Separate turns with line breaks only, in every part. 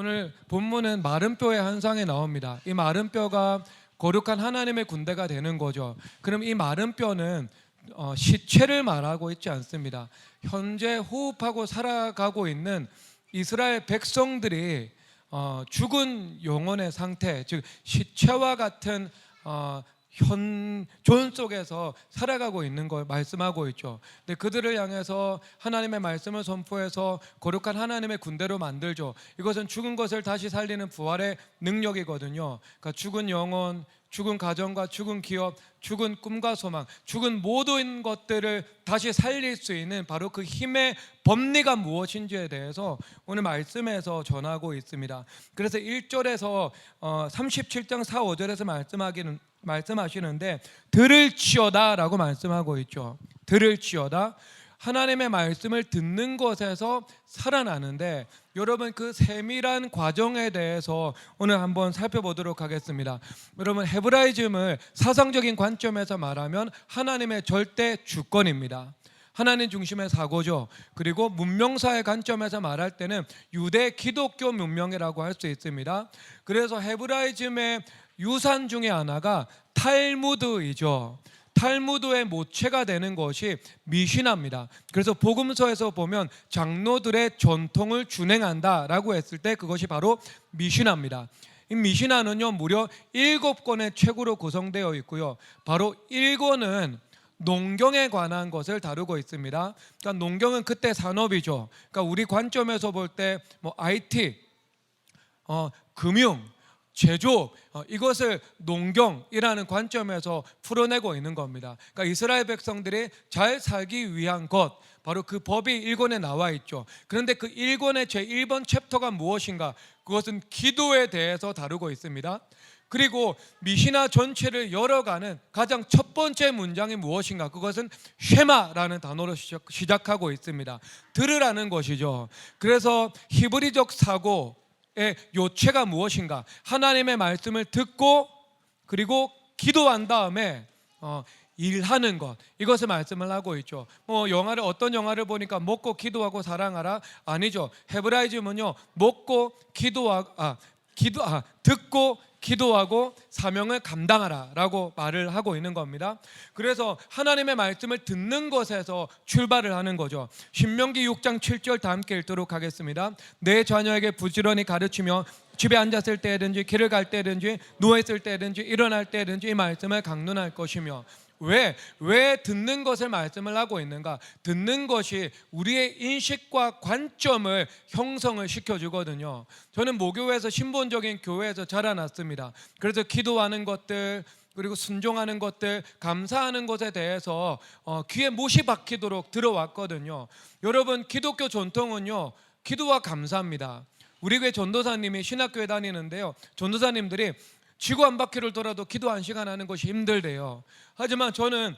오늘 본문은 마른 뼈의 환상이 나옵니다. 이 마른 뼈가 거룩한 하나님의 군대가 되는 거죠. 그럼 이 마른 뼈는 시체를 말하고 있지 않습니다. 현재 호흡하고 살아가고 있는 이스라엘 백성들이 죽은 영혼의 상태, 즉 시체와 같은 현존 속에서 살아가고 있는 걸 말씀하고 있죠. 근데 그들을 향해서 하나님의 말씀을 선포해서 거룩한 하나님의 군대로 만들죠. 이것은 죽은 것을 다시 살리는 부활의 능력이거든요. 그러니까 죽은 영혼, 죽은 가정과 죽은 기업, 죽은 꿈과 소망, 죽은 모든 것들을 다시 살릴 수 있는 바로 그 힘의 법리가 무엇인지에 대해서 오늘 말씀에서 전하고 있습니다. 그래서 1절에서 37장 4, 5절에서 말씀하시는데 들을지어다 라고 말씀하고 있죠. 들을지어다, 하나님의 말씀을 듣는 것에서 살아나는데, 여러분 그 세밀한 과정에 대해서 오늘 한번 살펴보도록 하겠습니다. 여러분, 헤브라이즘을 사상적인 관점에서 말하면 하나님의 절대 주권입니다. 하나님 중심의 사고죠. 그리고 문명사의 관점에서 말할 때는 유대 기독교 문명이라고 할 수 있습니다. 그래서 헤브라이즘의 유산 중에 하나가 탈무드이죠. 탈무드의 모체가 되는 것이 미시나입니다. 그래서 복음서에서 보면 장로들의 전통을 준행한다라고 했을 때 그것이 바로 미시나입니다. 이 미시나는요 무려 7권의 책으로 구성되어 있고요. 바로 1권은 농경에 관한 것을 다루고 있습니다. 그러니까 농경은 그때 산업이죠. 그러니까 우리 관점에서 볼 때 뭐 IT, 금융, 제조업, 이것을 농경이라는 관점에서 풀어내고 있는 겁니다. 그러니까 이스라엘 백성들이 잘 살기 위한 것, 바로 그 법이 1권에 나와 있죠. 그런데 그 1권의 제1번 챕터가 무엇인가? 그것은 기도에 대해서 다루고 있습니다. 그리고 미시나 전체를 열어가는 가장 첫 번째 문장이 무엇인가? 그것은 쉐마라는 단어로 시작하고 있습니다. 들으라는 것이죠. 그래서 히브리적 사고 요체가 무엇인가? 하나님의 말씀을 듣고 그리고 기도한 다음에 일하는 것, 이것을 말씀을 하고 있죠. 어떤 영화를 보니까 먹고 기도하고 사랑하라? 아니죠. 헤브라이즘은요 먹고 듣고 기도하고 사명을 감당하라 라고 말을 하고 있는 겁니다. 그래서 하나님의 말씀을 듣는 것에서 출발을 하는 거죠. 신명기 6장 7절 다 함께 읽도록 하겠습니다. 내 자녀에게 부지런히 가르치며 집에 앉았을 때든지 길을 갈 때든지 누워있을 때든지 일어날 때든지 이 말씀을 강론할 것이며. 왜 듣는 것을 말씀을 하고 있는가? 듣는 것이 우리의 인식과 관점을 형성을 시켜주거든요. 저는 모교회에서 신본적인 교회에서 자라났습니다. 그래서 기도하는 것들, 그리고 순종하는 것들, 감사하는 것에 대해서 귀에 못이 박히도록 들어왔거든요. 여러분, 기독교 전통은요 기도와 감사입니다. 우리 교회 전도사님이 신학교에 다니는데요, 전도사님들이 지구 한 바퀴를 돌아도 기도 1시간 하는 것이 힘들대요. 하지만 저는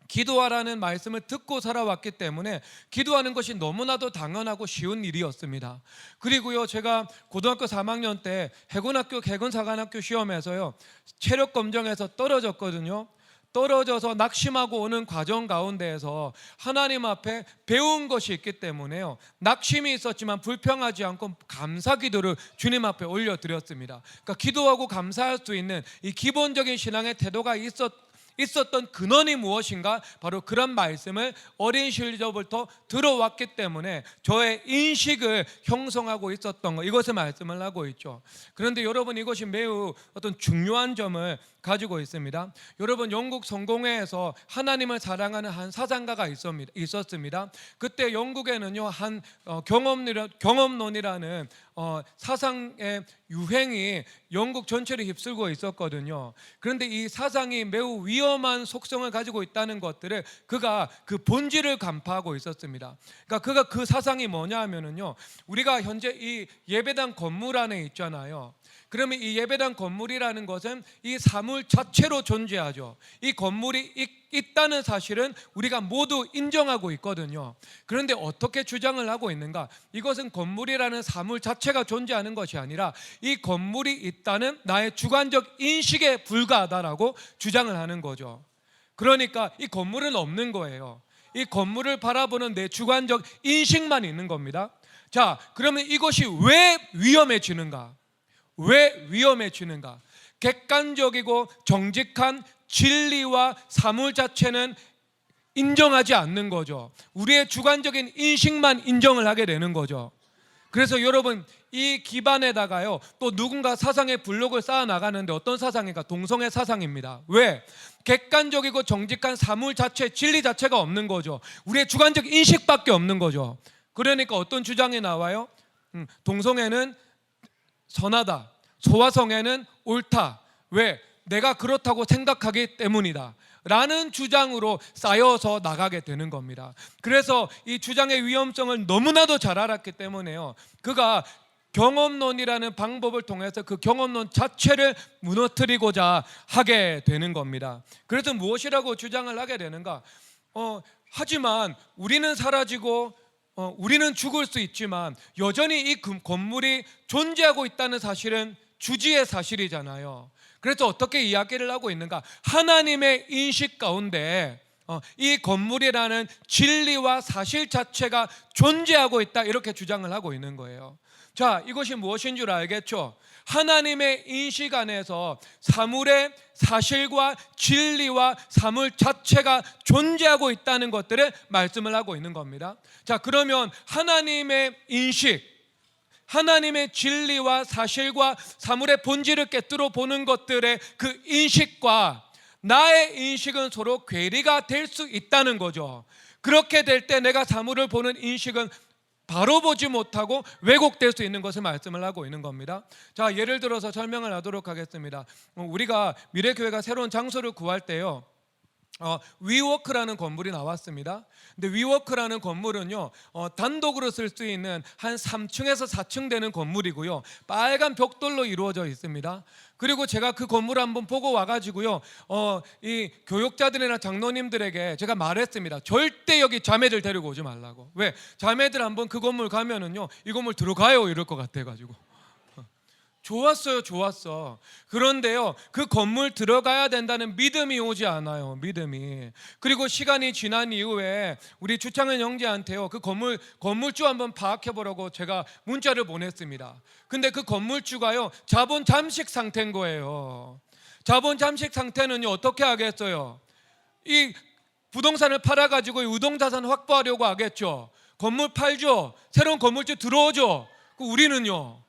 기도하라는 말씀을 듣고 살아왔기 때문에 기도하는 것이 너무나도 당연하고 쉬운 일이었습니다. 그리고요, 제가 고등학교 3학년 때 해군학교 해군사관학교 시험에서요 체력 검정에서 떨어졌거든요. 떨어져서 낙심하고 오는 과정 가운데에서 하나님 앞에 배운 것이 있기 때문에요, 낙심이 있었지만 불평하지 않고 감사 기도를 주님 앞에 올려드렸습니다. 그러니까 기도하고 감사할 수 있는 이 기본적인 신앙의 태도가 있었던 근원이 무엇인가? 바로 그런 말씀을 어린 시절부터 들어왔기 때문에 저의 인식을 형성하고 있었던 것, 이것을 말씀을 하고 있죠. 그런데 여러분, 이것이 매우 어떤 중요한 점을 가지고 있습니다. 여러분, 영국 성공회에서 하나님을 사랑하는 한 사상가가 있었습니다. 그때 영국에는요 한 경험론이라는 사상의 유행이 영국 전체를 휩쓸고 있었거든요. 그런데 이 사상이 매우 위험한 속성을 가지고 있다는 것들을 그가 그 본질을 간파하고 있었습니다. 그러니까 그가 그 사상이 뭐냐 하면은요, 우리가 현재 이 예배당 건물 안에 있잖아요. 그러면 이 예배당 건물이라는 것은 이 사물 자체로 존재하죠. 이 건물이 있다는 사실은 우리가 모두 인정하고 있거든요. 그런데 어떻게 주장을 하고 있는가? 이것은 건물이라는 사물 자체가 존재하는 것이 아니라 이 건물이 있다는 나의 주관적 인식에 불과하다라고 주장을 하는 거죠. 그러니까 이 건물은 없는 거예요. 이 건물을 바라보는 내 주관적 인식만 있는 겁니다. 자, 그러면 이것이 왜 위험해지는가? 왜 위험해지는가? 객관적이고 정직한 진리와 사물 자체는 인정하지 않는 거죠. 우리의 주관적인 인식만 인정을 하게 되는 거죠. 그래서 여러분, 이 기반에다가요, 또 누군가 사상의 블록을 쌓아 나가는데 어떤 사상인가? 동성애 사상입니다. 왜? 객관적이고 정직한 사물 자체, 진리 자체가 없는 거죠. 우리의 주관적 인식밖에 없는 거죠. 그러니까 어떤 주장이 나와요? 동성애는 선하다, 소아성애는 옳다. 왜? 내가 그렇다고 생각하기 때문이다 라는 주장으로 쌓여서 나가게 되는 겁니다. 그래서 이 주장의 위험성을 너무나도 잘 알았기 때문에요, 그가 경험론이라는 방법을 통해서 그 경험론 자체를 무너뜨리고자 하게 되는 겁니다. 그래서 무엇이라고 주장을 하게 되는가? 하지만 우리는 사라지고 우리는 죽을 수 있지만 여전히 이 건물이 존재하고 있다는 사실은 주지의 사실이잖아요. 그래서 어떻게 이야기를 하고 있는가? 하나님의 인식 가운데 이 건물이라는 진리와 사실 자체가 존재하고 있다, 이렇게 주장을 하고 있는 거예요. 자, 이것이 무엇인 줄 알겠죠? 하나님의 인식 안에서 사물의 사실과 진리와 사물 자체가 존재하고 있다는 것들을 말씀을 하고 있는 겁니다. 자, 그러면 하나님의 인식, 하나님의 진리와 사실과 사물의 본질을 깨뜨려 보는 것들의 그 인식과 나의 인식은 서로 괴리가 될 수 있다는 거죠. 그렇게 될 때 내가 사물을 보는 인식은 바로 보지 못하고 왜곡될 수 있는 것을 말씀을 하고 있는 겁니다. 자, 예를 들어서 설명을 하도록 하겠습니다. 우리가 미래교회가 새로운 장소를 구할 때요, 위워크라는 건물이 나왔습니다. 근데 위워크라는 건물은요, 단독으로 쓸 수 있는 한 3층에서 4층 되는 건물이고요, 빨간 벽돌로 이루어져 있습니다. 그리고 제가 그 건물을 한번 보고 와가지고요, 이 교육자들이나 장로님들에게 제가 말했습니다. 절대 여기 자매들 데리고 오지 말라고. 왜? 자매들 한번 그 건물 가면은요, 이 건물 들어가요 이럴 것 같아가지고. 좋았어요, 좋았어. 그런데요, 그 건물 들어가야 된다는 믿음이 오지 않아요, 믿음이. 그리고 시간이 지난 이후에 우리 주창현 형제한테요, 그 건물주 한번 파악해 보라고 제가 문자를 보냈습니다. 근데 그 건물주가요, 자본 잠식 상태인 거예요. 자본 잠식 상태는요, 어떻게 하겠어요? 이 부동산을 팔아가지고 유동자산 확보하려고 하겠죠. 건물 팔죠, 새로운 건물주 들어오죠. 우리는요,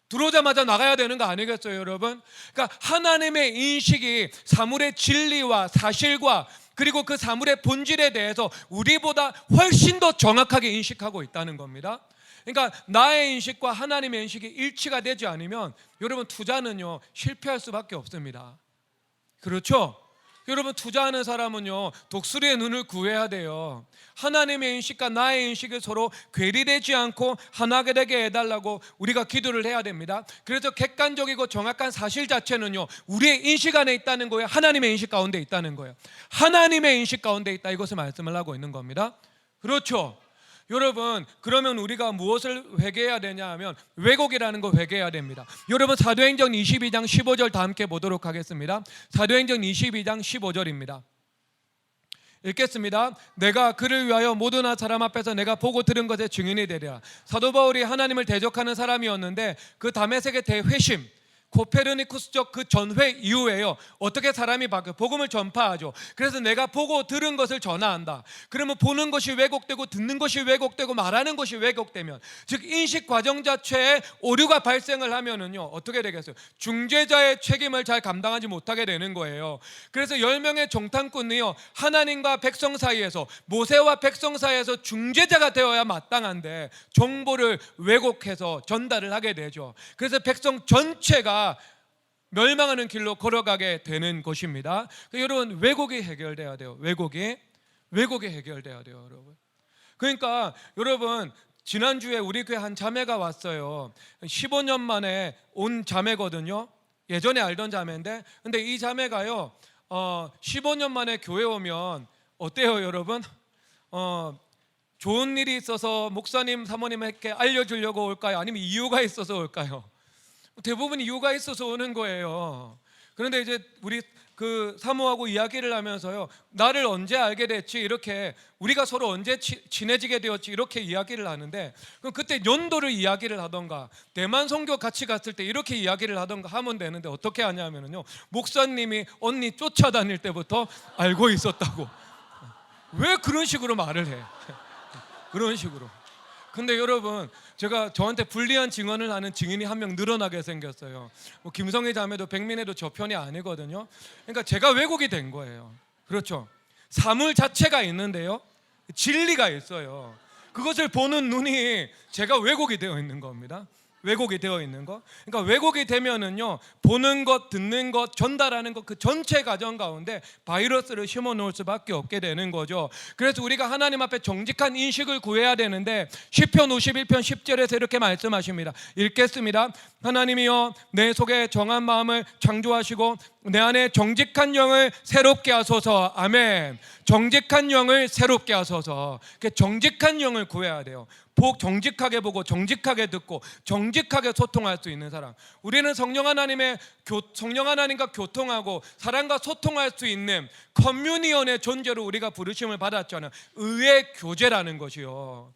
들어오자마자 나가야 되는 거 아니겠어요, 여러분? 그러니까 하나님의 인식이 사물의 진리와 사실과 그리고 그 사물의 본질에 대해서 우리보다 훨씬 더 정확하게 인식하고 있다는 겁니다. 그러니까 나의 인식과 하나님의 인식이 일치가 되지 않으면 여러분, 투자는요, 실패할 수밖에 없습니다. 그렇죠? 여러분, 투자하는 사람은요, 독수리의 눈을 구해야 돼요. 하나님의 인식과 나의 인식이 서로 괴리되지 않고 하나가 되게 해달라고 우리가 기도를 해야 됩니다. 그래서 객관적이고 정확한 사실 자체는요, 우리의 인식 안에 있다는 거예요. 하나님의 인식 가운데 있다는 거예요. 하나님의 인식 가운데 있다, 이것을 말씀을 하고 있는 겁니다. 그렇죠? 여러분, 그러면 우리가 무엇을 회개해야 되냐 하면 왜곡이라는 거 회개해야 됩니다. 여러분, 사도행전 22장 15절 다 함께 보도록 하겠습니다. 사도행전 22장 15절입니다. 읽겠습니다. 내가 그를 위하여 모든 사람 앞에서 내가 보고 들은 것의 증인이 되리라. 사도 바울이 하나님을 대적하는 사람이었는데 그 다메섹의 대회심, 코페르니쿠스적 그 전회 이후에요, 어떻게 사람이 바뀌어 복음을 전파하죠. 그래서 내가 보고 들은 것을 전하한다. 그러면 보는 것이 왜곡되고 듣는 것이 왜곡되고 말하는 것이 왜곡되면, 즉 인식 과정 자체에 오류가 발생을 하면은요, 어떻게 되겠어요? 중재자의 책임을 잘 감당하지 못하게 되는 거예요. 그래서 10명의 정탐꾼이요, 하나님과 백성 사이에서, 모세와 백성 사이에서 중재자가 되어야 마땅한데 정보를 왜곡해서 전달을 하게 되죠. 그래서 백성 전체가 멸망하는 길로 걸어가게 되는 것입니다. 여러분, 왜곡이 해결돼야 돼요. 왜곡이 해결돼야 돼요, 여러분. 그러니까 여러분, 지난주에 우리 교회 한 자매가 왔어요. 15년 만에 온 자매거든요. 예전에 알던 자매인데, 근데 이 자매가요, 15년 만에 교회 오면 어때요, 여러분? 좋은 일이 있어서 목사님, 사모님에게 알려주려고 올까요? 아니면 이유가 있어서 올까요? 대부분 이유가 있어서 오는 거예요. 그런데 이제 우리 그 사모하고 이야기를 하면서요, 나를 언제 알게 됐지, 이렇게 우리가 서로 언제 친해지게 되었지, 이렇게 이야기를 하는데, 그럼 그때 연도를 이야기를 하던가 대만 선교 같이 갔을 때 이렇게 이야기를 하던가 하면 되는데, 어떻게 하냐면요, 목사님이 언니 쫓아다닐 때부터 알고 있었다고. 왜 그런 식으로 말을 해? 그런 식으로. 근데 여러분, 제가 저한테 불리한 증언을 하는 증인이 한 명 늘어나게 생겼어요. 뭐 김성희 자매도 백민혜도 저 편이 아니거든요. 그러니까 제가 왜곡이 된 거예요. 그렇죠. 사물 자체가 있는데요, 진리가 있어요. 그것을 보는 눈이 제가 왜곡이 되어 있는 겁니다. 왜곡이 되어 있는 거. 그러니까 왜곡이 되면은요, 보는 것, 듣는 것, 전달하는 것, 그 전체 과정 가운데 바이러스를 심어 놓을 수밖에 없게 되는 거죠. 그래서 우리가 하나님 앞에 정직한 인식을 구해야 되는데, 시편 51편 10절에서 이렇게 말씀하십니다. 읽겠습니다. 하나님이여, 내 속에 정한 마음을 창조하시고 내 안에 정직한 영을 새롭게 하소서. 아멘. 정직한 영을 새롭게 하소서. 정직한 영을 구해야 돼요. 정직하게 보고 정직하게 듣고 정직하게 소통할 수 있는 사람. 우리는 성령 하나님과 교통하고 사람과 소통할 수 있는 커뮤니언의 존재로 우리가 부르심을 받았잖아요. 의의 교제라는 것이요.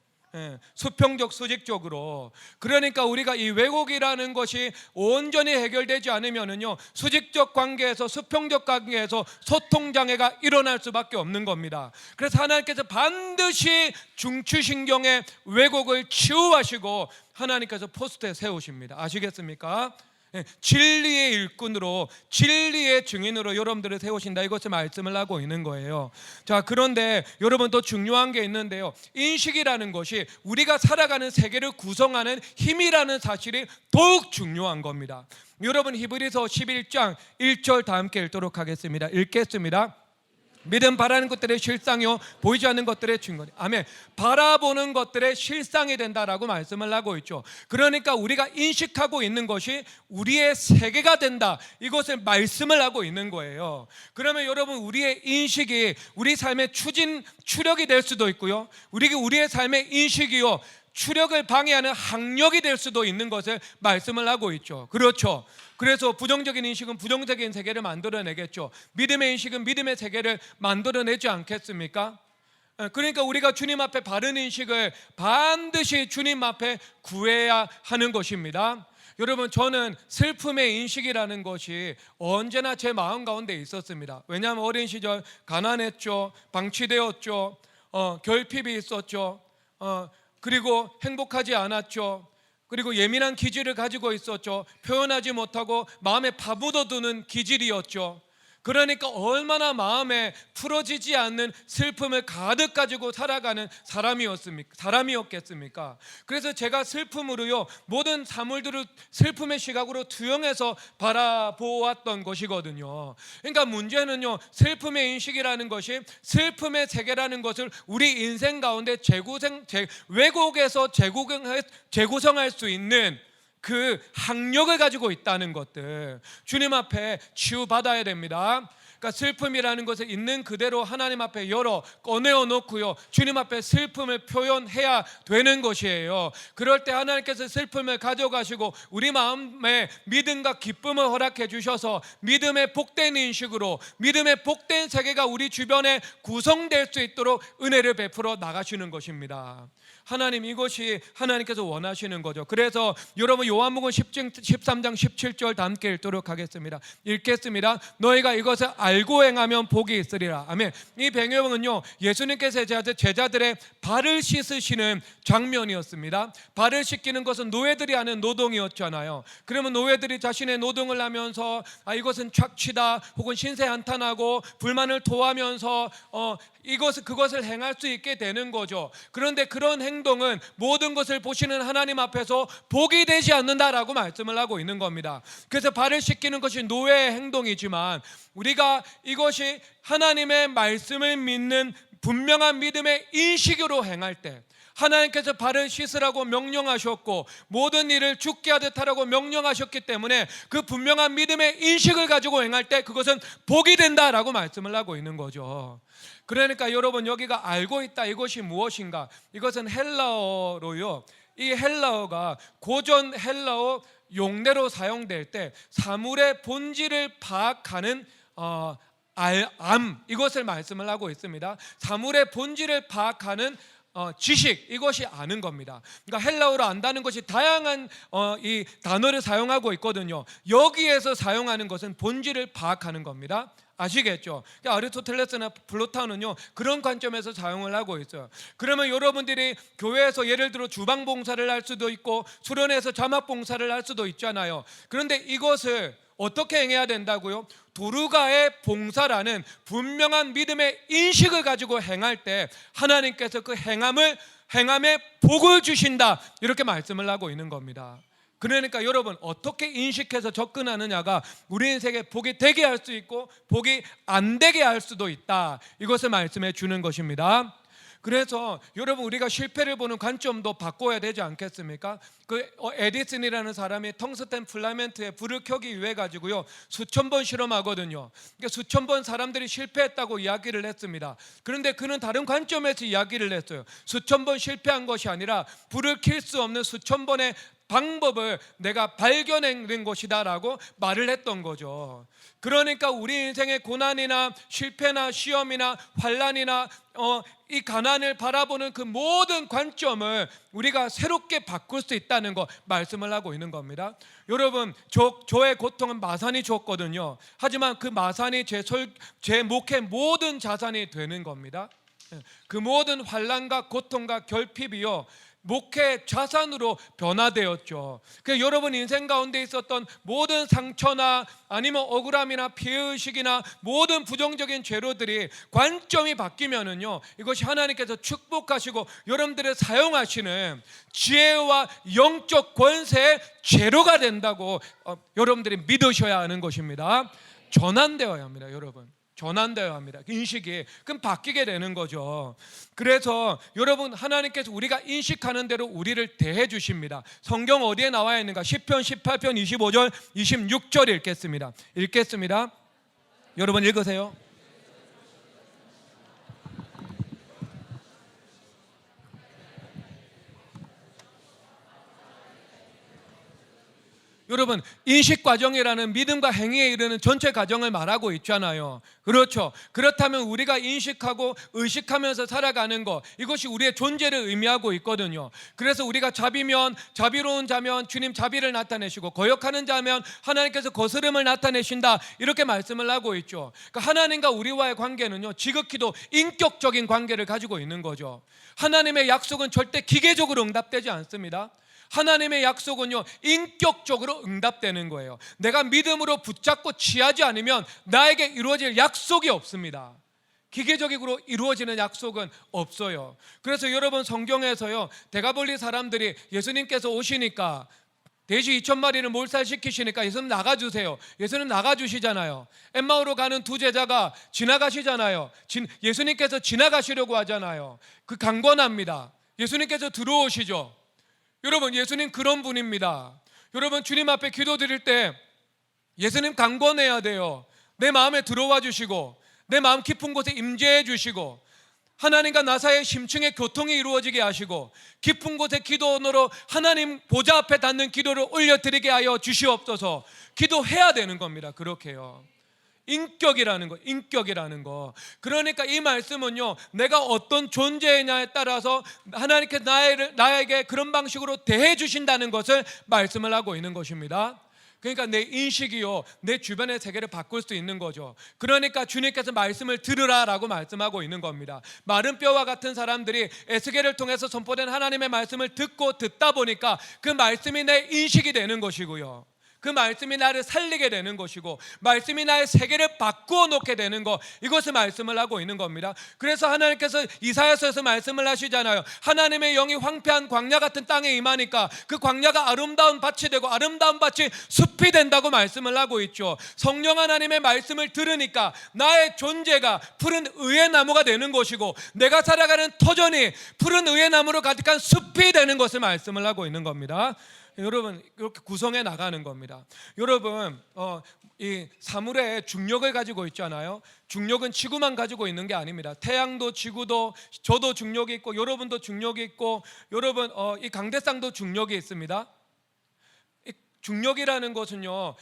수평적 수직적으로. 그러니까 우리가 이 왜곡이라는 것이 온전히 해결되지 않으면은요, 수직적 관계에서 수평적 관계에서 소통 장애가 일어날 수밖에 없는 겁니다. 그래서 하나님께서 반드시 중추신경의 왜곡을 치유하시고 하나님께서 포스트에 세우십니다. 아시겠습니까? 진리의 일꾼으로, 진리의 증인으로 여러분들을 세우신다, 이것을 말씀을 하고 있는 거예요. 자, 그런데 여러분, 또 중요한 게 있는데요, 인식이라는 것이 우리가 살아가는 세계를 구성하는 힘이라는 사실이 더욱 중요한 겁니다. 여러분, 히브리서 11장 1절 다 함께 읽도록 하겠습니다. 읽겠습니다. 믿음 바라는 것들의 실상이요 보이지 않는 것들의 증거니. 아멘. 바라보는 것들의 실상이 된다라고 말씀을 하고 있죠. 그러니까 우리가 인식하고 있는 것이 우리의 세계가 된다, 이것을 말씀을 하고 있는 거예요. 그러면 여러분, 우리의 인식이 우리 삶의 추력이 될 수도 있고요, 우리의 삶의 인식이요 추력을 방해하는 항력이 될 수도 있는 것을 말씀을 하고 있죠. 그렇죠. 그래서 부정적인 인식은 부정적인 세계를 만들어내겠죠. 믿음의 인식은 믿음의 세계를 만들어내지 않겠습니까? 그러니까 우리가 주님 앞에 바른 인식을 반드시 주님 앞에 구해야 하는 것입니다. 여러분, 저는 슬픔의 인식이라는 것이 언제나 제 마음 가운데 있었습니다. 왜냐하면 어린 시절 가난했죠, 방치되었죠, 결핍이 있었죠, 그리고 행복하지 않았죠. 그리고 예민한 기질을 가지고 있었죠. 표현하지 못하고 마음에 파묻어두는 기질이었죠. 그러니까 얼마나 마음에 풀어지지 않는 슬픔을 가득 가지고 살아가는 사람이었겠습니까? 그래서 제가 슬픔으로요, 모든 사물들을 슬픔의 시각으로 투영해서 바라보았던 것이거든요. 그러니까 문제는요, 슬픔의 인식이라는 것이, 슬픔의 세계라는 것을 우리 인생 가운데 왜곡에서 재구성할 수 있는 그 학력을 가지고 있다는 것들, 주님 앞에 치유받아야 됩니다. 그러니까 슬픔이라는 것을 있는 그대로 하나님 앞에 꺼내어 놓고요, 주님 앞에 슬픔을 표현해야 되는 것이에요. 그럴 때 하나님께서 슬픔을 가져가시고 우리 마음에 믿음과 기쁨을 허락해 주셔서 믿음의 복된 인식으로, 믿음의 복된 세계가 우리 주변에 구성될 수 있도록 은혜를 베풀어 나가시는 것입니다. 하나님, 이것이 하나님께서 원하시는 거죠. 그래서 여러분, 요한복음 13장 17절 다 함께 읽도록 하겠습니다. 읽겠습니다. 너희가 이것을 알고 행하면 복이 있으리라. 아멘. 이 배경은요, 예수님께서 제자들의 발을 씻으시는 장면이었습니다. 발을 씻기는 것은 노예들이 하는 노동이었잖아요. 그러면 노예들이 자신의 노동을 하면서 이것은 착취다 혹은 신세 한탄하고 불만을 토하면서 그것을 행할 수 있게 되는 거죠. 그런데 그런 행동은 모든 것을 보시는 하나님 앞에서 복이 되지 않는다라고 말씀을 하고 있는 겁니다. 그래서 발을 씻기는 것이 노예의 행동이지만, 우리가 이것이 하나님의 말씀을 믿는 분명한 믿음의 인식으로 행할 때, 하나님께서 발을 씻으라고 명령하셨고 모든 일을 죽게 하듯 하라고 명령하셨기 때문에 그 분명한 믿음의 인식을 가지고 행할 때 그것은 복이 된다라고 말씀을 하고 있는 거죠. 그러니까 여러분, 여기가 알고 있다, 이것이 무엇인가? 이것은 헬라어로요, 이 헬라어가 고전 헬라어 용례로 사용될 때 사물의 본질을 파악하는 이것을 말씀을 하고 있습니다. 사물의 본질을 파악하는 지식, 이것이 아는 겁니다. 그러니까 헬라어로 안다는 것이 다양한 이 단어를 사용하고 있거든요. 여기에서 사용하는 것은 본질을 파악하는 겁니다. 아시겠죠? 그러니까 아리스토텔레스나 플루타는요 그런 관점에서 사용을 하고 있어요. 그러면 여러분들이 교회에서 예를 들어 주방 봉사를 할 수도 있고 수련회에서 자막 봉사를 할 수도 있잖아요. 그런데 이것을 어떻게 행해야 된다고요? 도르가의 봉사라는 분명한 믿음의 인식을 가지고 행할 때 하나님께서 그 행함에 복을 주신다, 이렇게 말씀을 하고 있는 겁니다. 그러니까 여러분, 어떻게 인식해서 접근하느냐가 우리 인생에 복이 되게 할 수 있고 복이 안 되게 할 수도 있다, 이것을 말씀해 주는 것입니다. 그래서 여러분, 우리가 실패를 보는 관점도 바꿔야 되지 않겠습니까? 그 에디슨이라는 사람이 텅스텐 필라멘트에 불을 켜기 위해 가지고요 수천 번 실험하거든요. 그러니까 수천 번 사람들이 실패했다고 이야기를 했습니다. 그런데 그는 다른 관점에서 이야기를 했어요. 수천 번 실패한 것이 아니라 불을 켤 수 없는 수천 번의 방법을 내가 발견해낸 것이다 라고 말을 했던 거죠. 그러니까 우리 인생의 고난이나 실패나 시험이나 환난이나 이 가난을 바라보는 그 모든 관점을 우리가 새롭게 바꿀 수 있다는 거 말씀을 하고 있는 겁니다. 여러분, 저의 고통은 마산이 줬거든요. 하지만 그 마산이 제 목회 모든 자산이 되는 겁니다. 그 모든 환난과 고통과 결핍이요 목회 자산으로 변화되었죠. 그래서 여러분 인생 가운데 있었던 모든 상처나 아니면 억울함이나 피해의식이나 모든 부정적인 재료들이 관점이 바뀌면은요 이것이 하나님께서 축복하시고 여러분들을 사용하시는 지혜와 영적 권세의 재료가 된다고 여러분들이 믿으셔야 하는 것입니다. 전환되어야 합니다. 여러분, 전환되어야 합니다. 인식이 그럼 바뀌게 되는 거죠. 그래서 여러분, 하나님께서 우리가 인식하는 대로 우리를 대해 주십니다. 성경 어디에 나와 있는가? 시편 18편 25절 26절 읽겠습니다. 여러분 읽으세요. 여러분, 인식 과정이라는 믿음과 행위에 이르는 전체 과정을 말하고 있잖아요. 그렇죠. 그렇다면 우리가 인식하고 의식하면서 살아가는 것, 이것이 우리의 존재를 의미하고 있거든요. 그래서 우리가 자비로운 자면 주님 자비를 나타내시고 거역하는 자면 하나님께서 거스름을 나타내신다, 이렇게 말씀을 하고 있죠. 그러니까 하나님과 우리와의 관계는요 지극히도 인격적인 관계를 가지고 있는 거죠. 하나님의 약속은 절대 기계적으로 응답되지 않습니다. 하나님의 약속은요 인격적으로 응답되는 거예요. 내가 믿음으로 붙잡고 취하지 않으면 나에게 이루어질 약속이 없습니다. 기계적으로 이루어지는 약속은 없어요. 그래서 여러분, 성경에서요 대가볼리 사람들이 예수님께서 오시니까 돼지 2,000마리를 몰살시키시니까 예수님 나가주세요. 예수님 나가주시잖아요. 엠마오로 가는 두 제자가 지나가시잖아요. 예수님께서 지나가시려고 하잖아요. 그 강권합니다. 예수님께서 들어오시죠. 여러분, 예수님 그런 분입니다. 여러분, 주님 앞에 기도드릴 때 예수님 강권해야 돼요. 내 마음에 들어와 주시고 내 마음 깊은 곳에 임재해 주시고 하나님과 나 사이의 심층의 교통이 이루어지게 하시고 깊은 곳의 기도로 하나님 보좌 앞에 닿는 기도를 올려드리게 하여 주시옵소서. 기도해야 되는 겁니다. 그렇게요. 인격이라는 거. 그러니까 이 말씀은요 내가 어떤 존재냐에 따라서 하나님께 나에게 그런 방식으로 대해 주신다는 것을 말씀을 하고 있는 것입니다. 그러니까 내 인식이요 내 주변의 세계를 바꿀 수 있는 거죠. 그러니까 주님께서 말씀을 들으라라고 말씀하고 있는 겁니다. 마른 뼈와 같은 사람들이 에스겔을 통해서 선포된 하나님의 말씀을 듣다 보니까 그 말씀이 내 인식이 되는 것이고요, 그 말씀이 나를 살리게 되는 것이고 말씀이 나의 세계를 바꾸어 놓게 되는 것, 이것을 말씀을 하고 있는 겁니다. 그래서 하나님께서 이사야서에서 말씀을 하시잖아요. 하나님의 영이 황폐한 광야 같은 땅에 임하니까 그 광야가 아름다운 밭이 되고 아름다운 밭이 숲이 된다고 말씀을 하고 있죠. 성령 하나님의 말씀을 들으니까 나의 존재가 푸른 의의 나무가 되는 것이고 내가 살아가는 터전이 푸른 의의 나무로 가득한 숲이 되는 것을 말씀을 하고 있는 겁니다. 여러분, 이렇게 구성해 나가는 겁니다. 여러분, 이 사물의 중력을 가지고 있잖아요. 중력은 지구만 가지고 있는 게 아닙니다. 태양도 지구도 저도 중력이 있고 여러분도 중력이 있고 여러분 이 강대상도 중력이 있습니다. 이 중력이라는 것은요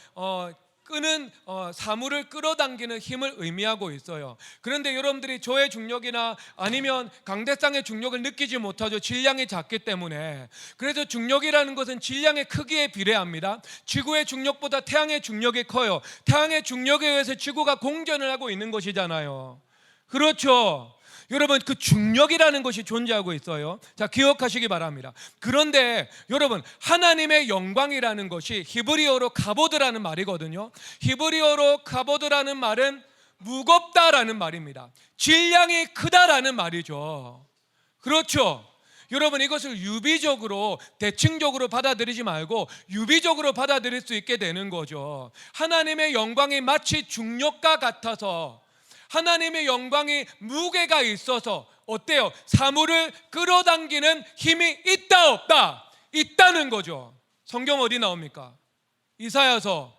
끄는 사물을 끌어당기는 힘을 의미하고 있어요. 그런데 여러분들이 조의 중력이나 아니면 강대상의 중력을 느끼지 못하죠. 질량이 작기 때문에. 그래서 중력이라는 것은 질량의 크기에 비례합니다. 지구의 중력보다 태양의 중력이 커요. 태양의 중력에 의해서 지구가 공전을 하고 있는 것이잖아요. 그렇죠. 여러분, 그 중력이라는 것이 존재하고 있어요. 자, 기억하시기 바랍니다. 그런데 여러분, 하나님의 영광이라는 것이 히브리어로 가보드라는 말이거든요. 히브리어로 가보드라는 말은 무겁다라는 말입니다. 질량이 크다라는 말이죠. 그렇죠. 여러분, 이것을 유비적으로 대칭적으로 받아들이지 말고 유비적으로 받아들일 수 있게 되는 거죠. 하나님의 영광이 마치 중력과 같아서, 하나님의 영광이 무게가 있어서 어때요? 사물을 끌어당기는 힘이 있다 없다? 있다는 거죠. 성경 어디 나옵니까? 이사야서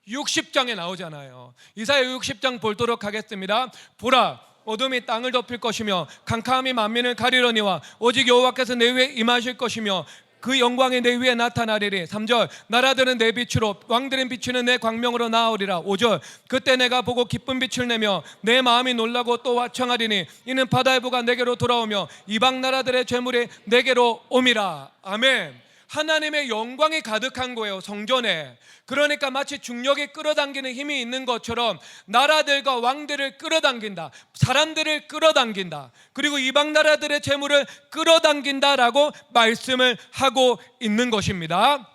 60장에 나오잖아요. 이사야 60장 보도록 하겠습니다. 보라, 어둠이 땅을 덮일 것이며 캄캄함이 만민을 가리려니와 오직 여호와께서 내 위에 임하실 것이며 그 영광이 내 위에 나타나리리. 3절, 나라들은 내 빛으로, 왕들은 비추는 내 광명으로 나오리라. 5절, 그때 내가 보고 기쁜 빛을 내며 내 마음이 놀라고 또 화창하리니 이는 바다의 보가 내게로 돌아오며 이방 나라들의 죄물이 내게로 옴이라. 아멘. 하나님의 영광이 가득한 거예요, 성전에. 그러니까 마치 중력이 끌어당기는 힘이 있는 것처럼 나라들과 왕들을 끌어당긴다, 사람들을 끌어당긴다, 그리고 이방 나라들의 재물을 끌어당긴다라고 말씀을 하고 있는 것입니다.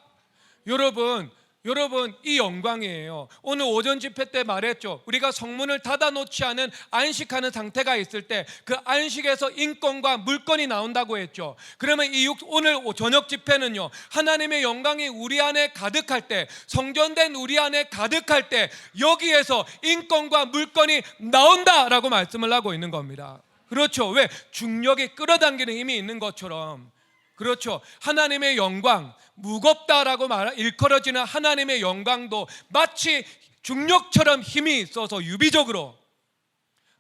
여러분, 이 영광이에요. 오늘 오전 집회 때 말했죠. 우리가 성문을 닫아놓지 않은 안식하는 상태가 있을 때 그 안식에서 인권과 물건이 나온다고 했죠. 그러면 오늘 저녁 집회는요, 하나님의 영광이 우리 안에 가득할 때, 성전된 우리 안에 가득할 때 여기에서 인권과 물건이 나온다라고 말씀을 하고 있는 겁니다. 그렇죠. 왜? 중력이 끌어당기는 힘이 있는 것처럼. 그렇죠. 하나님의 영광, 무겁다라고 일컬어지는 하나님의 영광도 마치 중력처럼 힘이 있어서 유비적으로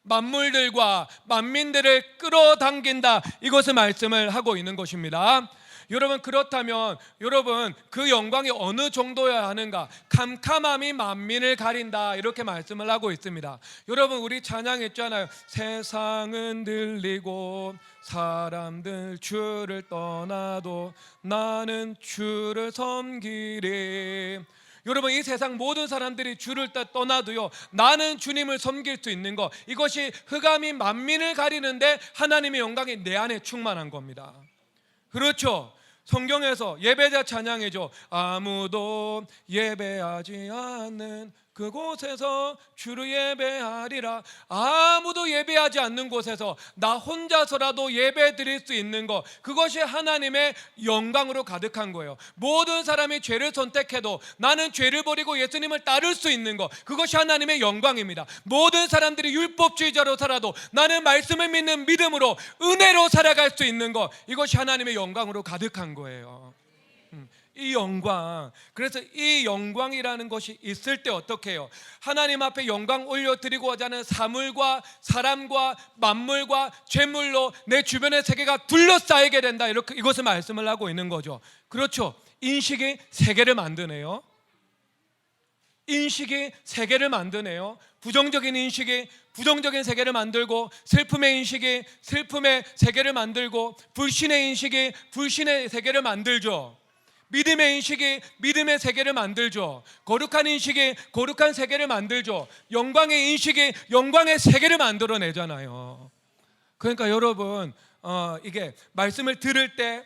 만물들과 만민들을 끌어당긴다, 이것을 말씀을 하고 있는 것입니다. 여러분, 그렇다면 여러분, 그 영광이 어느 정도여야 하는가? 캄캄함이 만민을 가린다, 이렇게 말씀을 하고 있습니다. 여러분, 우리 찬양 있잖아요. 세상은 들리고 사람들 주를 떠나도 나는 주를 섬기리. 여러분, 이 세상 모든 사람들이 주를 떠나도요, 나는 주님을 섬길 수 있는 것, 이것이 흑암이 만민을 가리는데 하나님의 영광이 내 안에 충만한 겁니다. 그렇죠. 성경에서 예배자 찬양이죠. 아무도 예배하지 않는 그곳에서 주를 예배하리라. 아무도 예배하지 않는 곳에서 나 혼자서라도 예배 드릴 수 있는 것, 그것이 하나님의 영광으로 가득한 거예요. 모든 사람이 죄를 선택해도 나는 죄를 버리고 예수님을 따를 수 있는 것, 그것이 하나님의 영광입니다. 모든 사람들이 율법주의자로 살아도 나는 말씀을 믿는 믿음으로 은혜로 살아갈 수 있는 것, 이것이 하나님의 영광으로 가득한 거예요. 이 영광, 그래서 이 영광이라는 것이 있을 때 어떻게 해요? 하나님 앞에 영광 올려드리고자 하는 사물과 사람과 만물과 죄물로 내 주변의 세계가 둘러싸이게 된다, 이렇게 이것을 말씀을 하고 있는 거죠. 그렇죠. 인식이 세계를 만드네요. 인식이 세계를 만드네요. 부정적인 인식이 부정적인 세계를 만들고, 슬픔의 인식이 슬픔의 세계를 만들고, 불신의 인식이 불신의 세계를 만들죠. 믿음의 인식이 믿음의 세계를 만들죠. 거룩한 인식이 거룩한 세계를 만들죠. 영광의 인식이 영광의 세계를 만들어내잖아요. 그러니까 여러분, 이게 말씀을 들을 때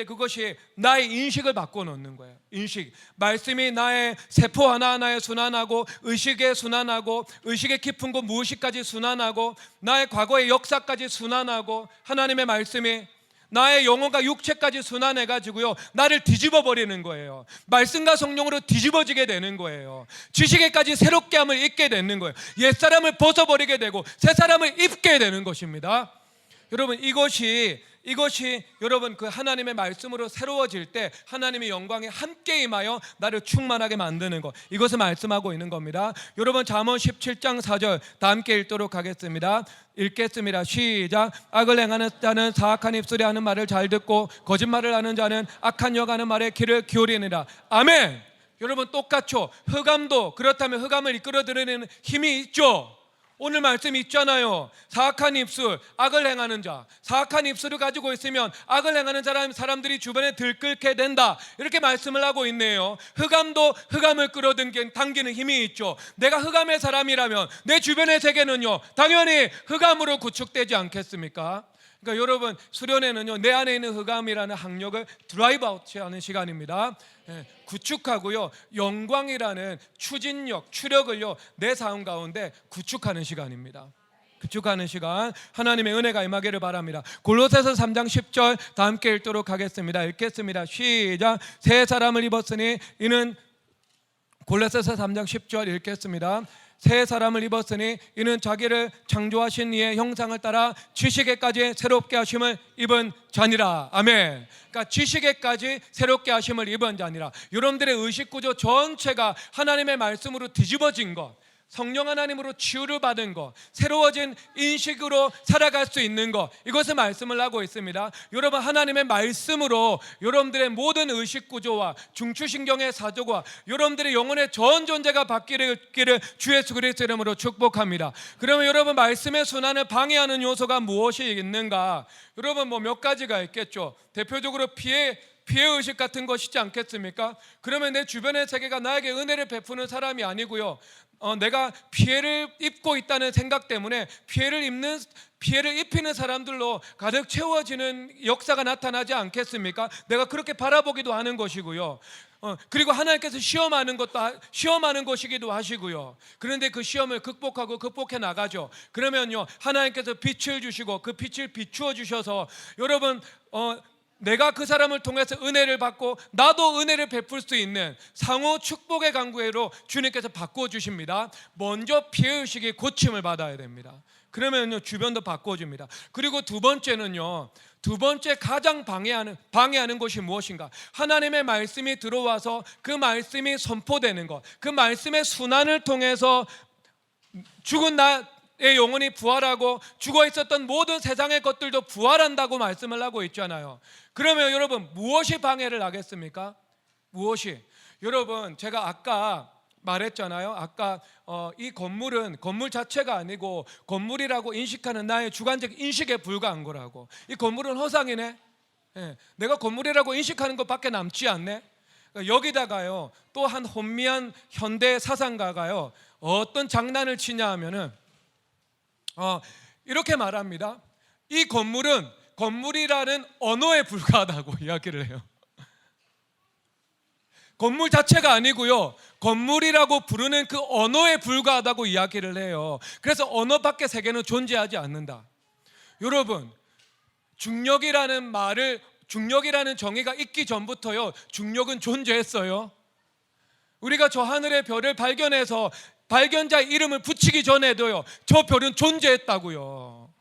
그것이 나의 인식을 바꿔놓는 거예요. 인식, 말씀이 나의 세포 하나하나에 순환하고, 의식에 순환하고, 의식의 깊은 곳 무의식까지 순환하고, 나의 과거의 역사까지 순환하고, 하나님의 말씀이 나의 영혼과 육체까지 순환해가지고요, 나를 뒤집어 버리는 거예요. 말씀과 성령으로 뒤집어지게 되는 거예요. 지식에까지 새롭게 함을 입게 되는 거예요. 옛사람을 벗어버리게 되고 새 사람을 입게 되는 것입니다. 여러분, 이것이 여러분 그 하나님의 말씀으로 새로워질 때 하나님의 영광이 함께 임하여 나를 충만하게 만드는 것, 이것을 말씀하고 있는 겁니다. 여러분, 잠언 17장 4절 다 함께 읽도록 하겠습니다. 읽겠습니다. 시작. 악을 행하는 자는 사악한 입술이 하는 말을 잘 듣고 거짓말을 하는 자는 악한 여가 하는 말에 귀를 기울이니라. 아멘. 여러분 똑같죠. 흑암도 그렇다면 흑암을 이끌어들이는 힘이 있죠. 오늘 말씀이 있잖아요. 사악한 입술, 악을 행하는 자. 사악한 입술을 가지고 있으면 악을 행하는 사람들이 주변에 들끓게 된다, 이렇게 말씀을 하고 있네요. 흑암도 흑암을 끌어당기는 힘이 있죠. 내가 흑암의 사람이라면 내 주변의 세계는요, 당연히 흑암으로 구축되지 않겠습니까? 그러니까 여러분, 수련회는요, 내 안에 있는 흑암이라는 학력을 드라이브 아웃하는 시간입니다. 구축하고요, 영광이라는 추진력, 추력을요, 내 삶 가운데 구축하는 시간입니다. 구축하는 시간, 하나님의 은혜가 임하기를 바랍니다. 골로새서 3장 10절 다 함께 읽도록 하겠습니다. 읽겠습니다. 시작. 새 사람을 입었으니 이는, 골로새서 3장 10절 읽겠습니다. 새 사람을 입었으니 이는 자기를 창조하신 이의 형상을 따라 지식에까지 새롭게 하심을 입은 자니라. 아멘. 그러니까 지식에까지 새롭게 하심을 입은 자니라. 여러분들의 의식구조 전체가 하나님의 말씀으로 뒤집어진 것, 성령 하나님으로 치유를 받은 것, 새로워진 인식으로 살아갈 수 있는 것, 이것을 말씀을 하고 있습니다. 여러분, 하나님의 말씀으로 여러분들의 모든 의식구조와 중추신경의 사조와 여러분들의 영혼의 전 존재가 바뀌기를 주 예수 그리스도의 이름으로 축복합니다. 그러면 여러분, 말씀의 순환을 방해하는 요소가 무엇이 있는가? 여러분, 뭐 몇 가지가 있겠죠. 대표적으로 피해의식 같은 것이지 않겠습니까? 그러면 내 주변의 세계가 나에게 은혜를 베푸는 사람이 아니고요, 내가 피해를 입고 있다는 생각 때문에 피해를 입히는 사람들로 가득 채워지는 역사가 나타나지 않겠습니까? 내가 그렇게 바라보기도 하는 것이고요. 그리고 하나님께서 시험하는 것이기도 하시고요. 그런데 그 시험을 극복해 나가죠. 그러면요, 하나님께서 빛을 주시고 그 빛을 비추어 주셔서 여러분, 내가 그 사람을 통해서 은혜를 받고 나도 은혜를 베풀 수 있는 상호 축복의 강구회로 주님께서 바꿔주십니다. 먼저 피해의식이 고침을 받아야 됩니다. 그러면요, 주변도 바꿔줍니다. 그리고 두 번째는요, 가장 방해하는 것이 무엇인가? 하나님의 말씀이 들어와서 그 말씀이 선포되는 것, 그 말씀의 순환을 통해서 죽은 나의 영혼이 부활하고 죽어 있었던 모든 세상의 것들도 부활한다고 말씀을 하고 있잖아요. 그러면 여러분, 무엇이 방해를 하겠습니까? 무엇이? 여러분, 제가 아까 말했잖아요. 아까 이 건물 자체가 아니고 건물이라고 인식하는 나의 주관적 인식에 불과한 거라고. 이 건물은 허상이네. 내가 건물이라고 인식하는 것밖에 남지 않네. 여기다가요, 또 한 혼미한 현대 사상가가요, 어떤 장난을 치냐 하면은 이렇게 말합니다. 이 건물이라는 언어에 불과하다고 이야기를 해요. 건물 자체가 아니고요, 건물이라고 부르는 그 언어에 불과하다고 이야기를 해요. 그래서 언어 밖의 세계는 존재하지 않는다. 여러분, 중력이라는 정의가 있기 전부터요, 중력은 존재했어요. 우리가 저 하늘의 별을 발견해서 발견자의 이름을 붙이기 전에도요, 저 별은 존재했다고요.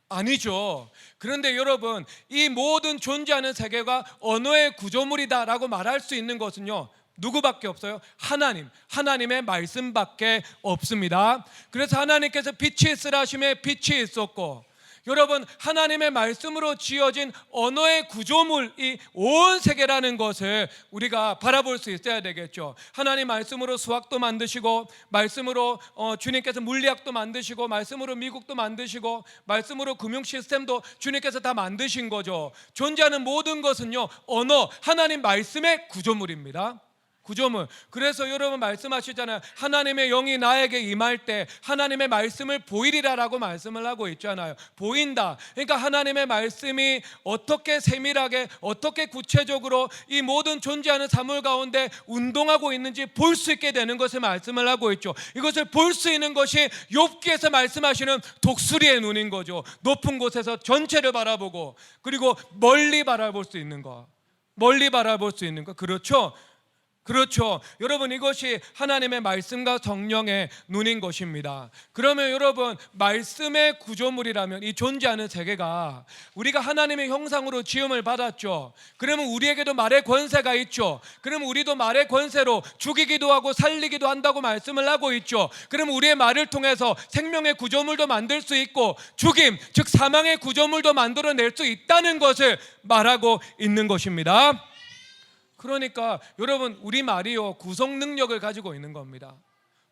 아니죠. 그런데 여러분, 이 모든 존재하는 세계가 언어의 구조물이다라고 말할 수 있는 것은요, 누구밖에 없어요? 하나님의 말씀밖에 없습니다. 그래서 하나님께서 빛이 있으라 하심에 빛이 있었고, 여러분, 하나님의 말씀으로 지어진 언어의 구조물이 온 세계라는 것을 우리가 바라볼 수 있어야 되겠죠. 하나님 말씀으로 수학도 만드시고, 말씀으로 주님께서 물리학도 만드시고, 말씀으로 미국도 만드시고, 말씀으로 금융 시스템도 주님께서 다 만드신 거죠. 존재하는 모든 것은요, 하나님 말씀의 구조물입니다. 그래서 여러분 말씀하시잖아요. 하나님의 영이 나에게 임할 때 하나님의 말씀을 보이리라라고 말씀을 하고 있잖아요. 보인다. 그러니까 하나님의 말씀이 어떻게 세밀하게, 어떻게 구체적으로 이 모든 존재하는 사물 가운데 운동하고 있는지 볼 수 있게 되는 것을 말씀을 하고 있죠. 이것을 볼 수 있는 것이 욥기에서 말씀하시는 독수리의 눈인 거죠. 높은 곳에서 전체를 바라보고, 그리고 멀리 바라볼 수 있는 것. 그렇죠. 여러분, 이것이 하나님의 말씀과 성령의 눈인 것입니다. 그러면 여러분, 말씀의 구조물이라면 이 존재하는 세계가, 우리가 하나님의 형상으로 지음을 받았죠. 그러면 우리에게도 말의 권세가 있죠. 그러면 우리도 말의 권세로 죽이기도 하고 살리기도 한다고 말씀을 하고 있죠. 그러면 우리의 말을 통해서 생명의 구조물도 만들 수 있고, 죽임, 즉 사망의 구조물도 만들어낼 수 있다는 것을 말하고 있는 것입니다. 그러니까 여러분 우리 말이요 구속 능력을 가지고 있는 겁니다.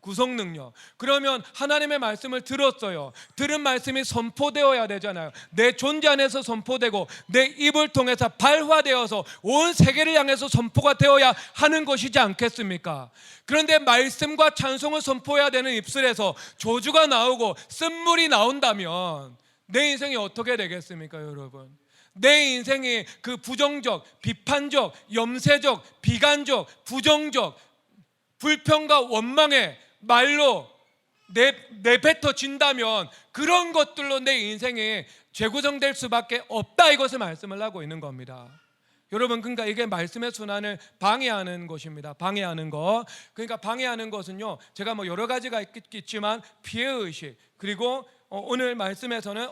구속 능력. 그러면 하나님의 말씀을 들었어요. 들은 말씀이 선포되어야 되잖아요. 내 존재 안에서 선포되고 내 입을 통해서 발화되어서 온 세계를 향해서 선포가 되어야 하는 것이지 않겠습니까? 그런데 말씀과 찬송을 선포해야 되는 입술에서 저주가 나오고 쓴물이 나온다면 내 인생이 어떻게 되겠습니까, 여러분? 내 인생이 그 부정적, 비판적, 염세적, 비관적, 부정적, 불평과 원망의 말로 내뱉어진다면 그런 것들로 내 인생이 재구성될 수밖에 없다, 이것을 말씀을 하고 있는 겁니다. 여러분, 그러니까 이게 말씀의 순환을 방해하는 것입니다. 방해하는 것. 그러니까 방해하는 것은요, 제가 뭐 여러 가지가 있겠지만 피해의식, 그리고 오늘 말씀에서는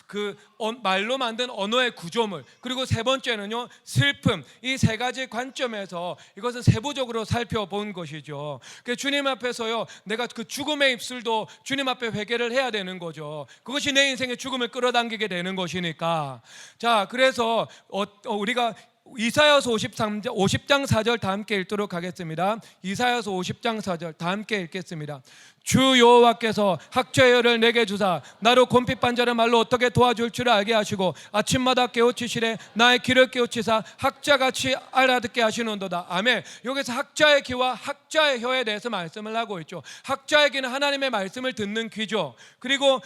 그 말로 만든 언어의 구조물, 그리고 세 번째는요 슬픔. 이 세 가지 관점에서 이것은 세부적으로 살펴본 것이죠. 주님 앞에서요 내가 그 죽음의 입술도 주님 앞에 회개를 해야 되는 거죠. 그것이 내 인생의 죽음을 끌어당기게 되는 것이니까. 자, 그래서 우리가 이사야서 50장 4절 다 함께 읽도록 하겠습니다. 이사야서 50장 4절 다 함께 읽겠습니다. 주 여호와께서 학자의 열을 내게 주사 나로 곰핏 반자를 말로 어떻게 도와줄 줄 알게 하시고 아침마다 깨우치시되 나의 귀를 깨우치사 학자같이 알아듣게 하시는도다. 아멘. 여기서 학자의 귀와 학자의 혀에 대해서 말씀을 하고 있죠. 학자의 귀는 하나님의 말씀을 듣는 귀죠. 그리고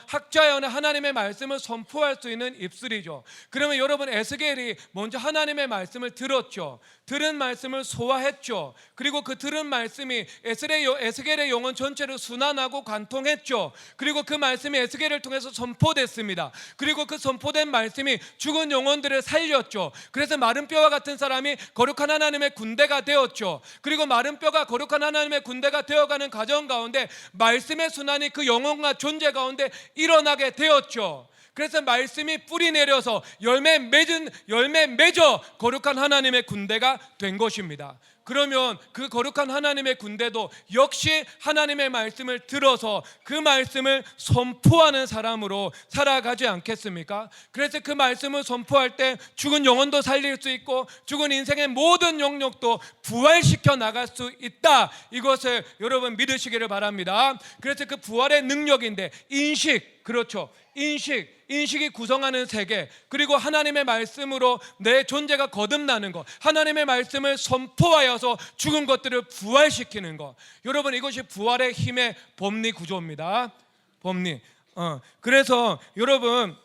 학자의 혀는 하나님의 말씀을 선포할 수 있는 입술이죠. 그러면 여러분, 에스겔이 먼저 하나님의 말씀을 들었죠. 들은 말씀을 소화했죠. 그리고 그 들은 말씀이 에스겔의 영혼 전체를 순환하고 관통했죠. 그리고 그 말씀이 에스겔을 통해서 선포됐습니다. 그리고 그 선포된 말씀이 죽은 영혼들을 살렸죠. 그래서 마른 뼈와 같은 사람이 거룩한 하나님의 군대가 되었죠. 그리고 마른 뼈가 거룩한 하나님의 군대가 되어가는 과정 가운데 말씀의 순환이 그 영혼과 존재 가운데 일어나게 되었죠. 그래서 말씀이 뿌리 내려서 열매 맺어 거룩한 하나님의 군대가 된 것입니다. 그러면 그 거룩한 하나님의 군대도 역시 하나님의 말씀을 들어서 그 말씀을 선포하는 사람으로 살아가지 않겠습니까? 그래서 그 말씀을 선포할 때 죽은 영혼도 살릴 수 있고 죽은 인생의 모든 영역도 부활시켜 나갈 수 있다, 이것을 여러분 믿으시기를 바랍니다. 그래서 그 부활의 능력인데 인식, 그렇죠, 인식이 구성하는 세계, 그리고 하나님의 말씀으로 내 존재가 거듭나는 것, 하나님의 말씀을 선포하여서 죽은 것들을 부활시키는 것. 여러분, 이것이 부활의 힘의 법리 구조입니다. 법리. 그래서 여러분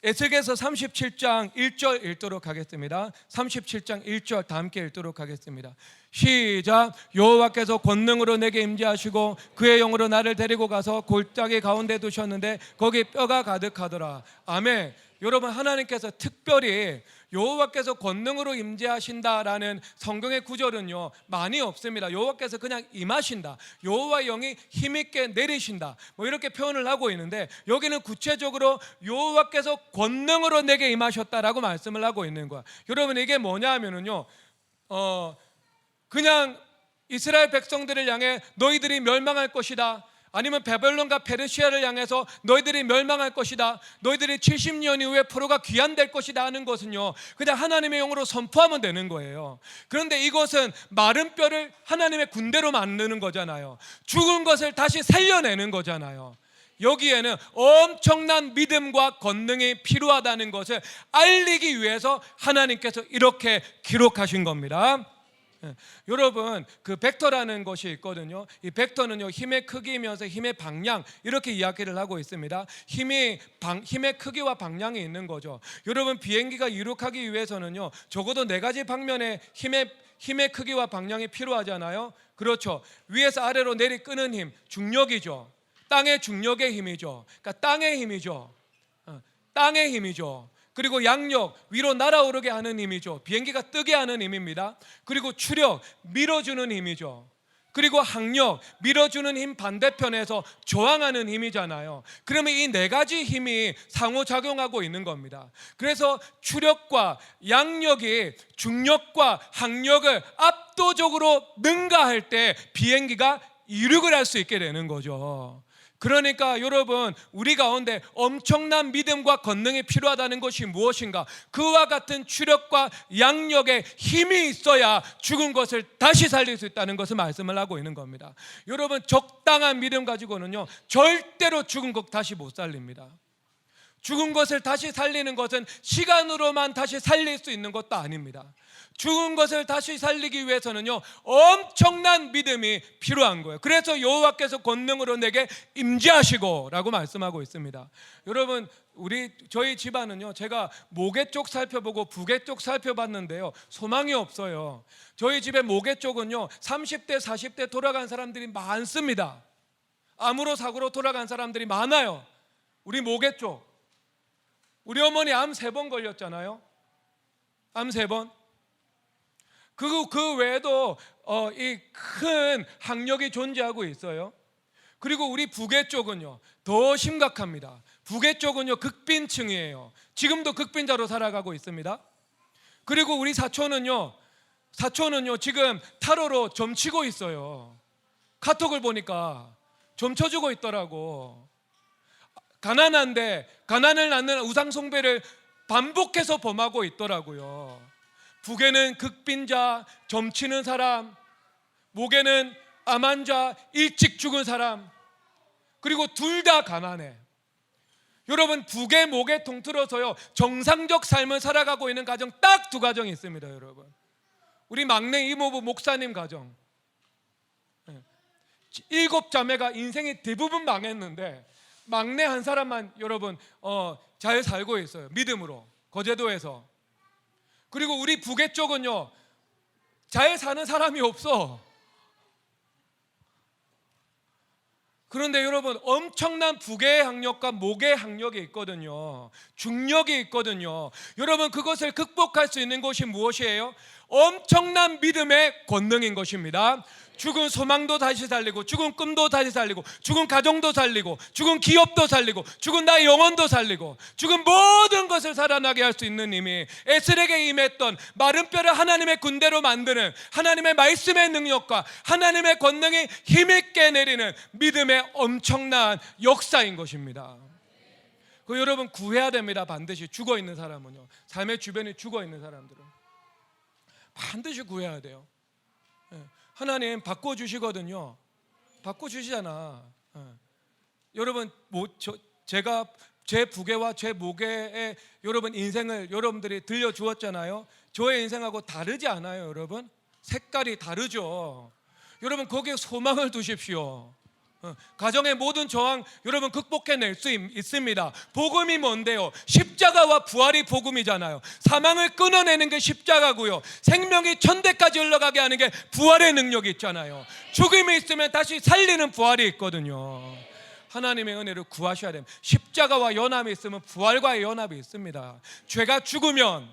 에스겔서 37장 1절 읽도록 하겠습니다. 37장 1절 다 함께 읽도록 하겠습니다. 시작. 여호와께서 권능으로 내게 임재하시고 그의 영으로 나를 데리고 가서 골짜기 가운데 두셨는데 거기 뼈가 가득하더라. 아멘. 여러분, 하나님께서 특별히 여호와께서 권능으로 임재하신다라는 성경의 구절은요 많이 없습니다. 여호와께서 그냥 임하신다, 여호와의 영이 힘있게 내리신다, 뭐 이렇게 표현을 하고 있는데 여기는 구체적으로 여호와께서 권능으로 내게 임하셨다라고 말씀을 하고 있는 거야. 여러분, 이게 뭐냐 하면은요 그냥 이스라엘 백성들을 향해 너희들이 멸망할 것이다, 아니면 바벨론과 페르시아를 향해서 너희들이 멸망할 것이다, 너희들이 70년 이후에 포로가 귀환될 것이다 하는 것은요 그냥 하나님의 영으로 선포하면 되는 거예요. 그런데 이것은 마른 뼈를 하나님의 군대로 만드는 거잖아요. 죽은 것을 다시 살려내는 거잖아요. 여기에는 엄청난 믿음과 권능이 필요하다는 것을 알리기 위해서 하나님께서 이렇게 기록하신 겁니다. 여러분, 그 벡터라는 것이 있거든요. 이 벡터는요 힘의 크기이면서 힘의 방향, 이렇게 이야기를 하고 있습니다. 힘의 크기와 방향이 있는 거죠. 여러분, 비행기가 이륙하기 위해서는요 적어도 4가지 방면의 힘의 크기와 방향이 필요하잖아요. 그렇죠. 위에서 아래로 내리끄는 힘, 중력이죠. 땅의 중력의 힘이죠. 그러니까 땅의 힘이죠. 땅의 힘이죠. 그리고 양력, 위로 날아오르게 하는 힘이죠. 비행기가 뜨게 하는 힘입니다. 그리고 추력, 밀어주는 힘이죠. 그리고 항력, 밀어주는 힘 반대편에서 저항하는 힘이잖아요. 그러면 이 4가지 힘이 상호작용하고 있는 겁니다. 그래서 추력과 양력이 중력과 항력을 압도적으로 능가할 때 비행기가 이륙을 할 수 있게 되는 거죠. 그러니까 여러분, 우리 가운데 엄청난 믿음과 권능이 필요하다는 것이 무엇인가? 그와 같은 추력과 양력의 힘이 있어야 죽은 것을 다시 살릴 수 있다는 것을 말씀을 하고 있는 겁니다. 여러분, 적당한 믿음 가지고는요, 절대로 죽은 것 다시 못 살립니다. 죽은 것을 다시 살리는 것은 시간으로만 다시 살릴 수 있는 것도 아닙니다. 죽은 것을 다시 살리기 위해서는요, 엄청난 믿음이 필요한 거예요. 그래서 여호와께서 권능으로 내게 임재하시고 라고 말씀하고 있습니다. 여러분, 저희 집안은요, 제가 모계 쪽 살펴보고 부계 쪽 살펴봤는데요, 소망이 없어요. 저희 집의 모계 쪽은요, 30대 40대 돌아간 사람들이 많습니다. 암으로 사고로 돌아간 사람들이 많아요. 우리 모계 쪽, 우리 어머니 암 3번 걸렸잖아요. 암 3번. 그 외에도 이 큰 학력이 존재하고 있어요. 그리고 우리 부계 쪽은요, 더 심각합니다. 부계 쪽은요, 극빈층이에요. 지금도 극빈자로 살아가고 있습니다. 그리고 우리 사촌은요 지금 타로로 점치고 있어요. 카톡을 보니까 점쳐주고 있더라고. 가난한데 가난을 낳는 우상 숭배를 반복해서 범하고 있더라고요. 부계는 극빈자, 점치는 사람, 목에는 암 환자, 일찍 죽은 사람, 그리고 둘 다 가난해. 여러분, 부계 목에 통틀어서요, 정상적 삶을 살아가고 있는 가정 딱 2가정이 있습니다. 여러분, 우리 막내 이모부 목사님 가정, 7자매가 인생이 대부분 망했는데 막내 한 사람만 여러분 잘 살고 있어요. 믿음으로, 거제도에서. 그리고 우리 부계 쪽은요, 잘 사는 사람이 없어. 그런데 여러분, 엄청난 부계의 학력과 목의 학력이 있거든요. 중력이 있거든요. 여러분, 그것을 극복할 수 있는 것이 무엇이에요? 엄청난 믿음의 권능인 것입니다. 죽은 소망도 다시 살리고, 죽은 꿈도 다시 살리고, 죽은 가정도 살리고, 죽은 기업도 살리고, 죽은 나의 영혼도 살리고, 죽은 모든 것을 살아나게 할 수 있는 힘이, 에스겔에게 임했던 마른 뼈를 하나님의 군대로 만드는 하나님의 말씀의 능력과 하나님의 권능이 힘있게 내리는 믿음의 엄청난 역사인 것입니다. 그 여러분, 구해야 됩니다. 반드시 죽어있는 사람은요, 삶의 주변에 죽어있는 사람들은 반드시 구해야 돼요. 하나님 바꿔주시거든요. 바꿔주시잖아. 여러분, 제가 제 부계와 제 목계의 여러분 인생을 여러분들이 들려주었잖아요. 저의 인생하고 다르지 않아요. 여러분, 색깔이 다르죠. 여러분, 거기에 소망을 두십시오. 가정의 모든 저항 여러분 극복해낼 수 있습니다. 복음이 뭔데요? 십자가와 부활이 복음이잖아요. 사망을 끊어내는 게 십자가고요, 생명이 천대까지 흘러가게 하는 게 부활의 능력이 있잖아요. 죽음이 있으면 다시 살리는 부활이 있거든요. 하나님의 은혜를 구하셔야 됩니다. 십자가와 연합이 있으면 부활과의 연합이 있습니다. 죄가 죽으면,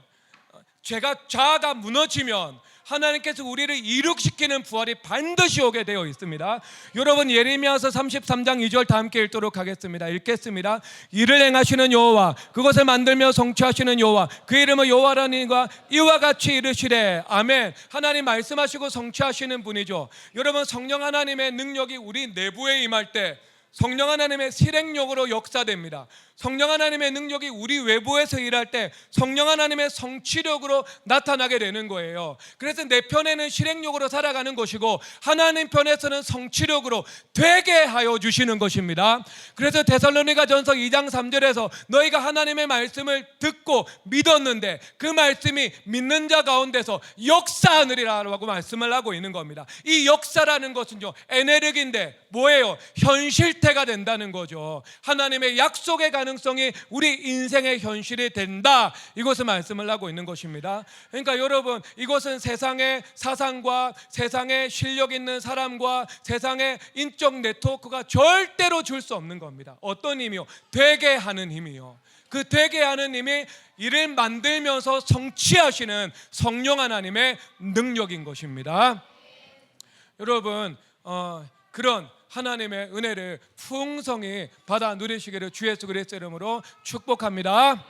자아가 무너지면 하나님께서 우리를 이룩시키는 부활이 반드시 오게 되어 있습니다. 여러분, 예레미야서 33장 2절 다 함께 읽도록 하겠습니다. 읽겠습니다. 이를 행하시는 여호와, 그것을 만들며 성취하시는 여호와, 그 이름은 여호와라니가 이와 같이 이르시되. 아멘. 하나님 말씀하시고 성취하시는 분이죠. 여러분, 성령 하나님의 능력이 우리 내부에 임할 때 성령 하나님의 실행력으로 역사됩니다. 성령 하나님의 능력이 우리 외부에서 일할 때 성령 하나님의 성취력으로 나타나게 되는 거예요. 그래서 내 편에는 실행력으로 살아가는 것이고 하나님 편에서는 성취력으로 되게 하여 주시는 것입니다. 그래서 데살로니가전서 2장 3절에서 너희가 하나님의 말씀을 듣고 믿었는데 그 말씀이 믿는 자 가운데서 역사하느리라고 말씀을 하고 있는 겁니다. 이 역사라는 것은요, 에네르기인데 뭐예요? 현실태가 된다는 거죠. 하나님의 약속의 가능성이 우리 인생의 현실이 된다, 이것을 말씀을 하고 있는 것입니다. 그러니까 여러분, 이것은 세상의 사상과 세상의 실력 있는 사람과 세상의 인적 네트워크가 절대로 줄 수 없는 겁니다. 어떤 힘이요? 되게 하는 힘이요. 그 되게 하는 힘이 이를 만들면서 성취하시는 성령 하나님의 능력인 것입니다. 여러분, 그런 하나님의 은혜를 풍성히 받아 누리시기를 주 예수 그리스도의 이름으로 축복합니다.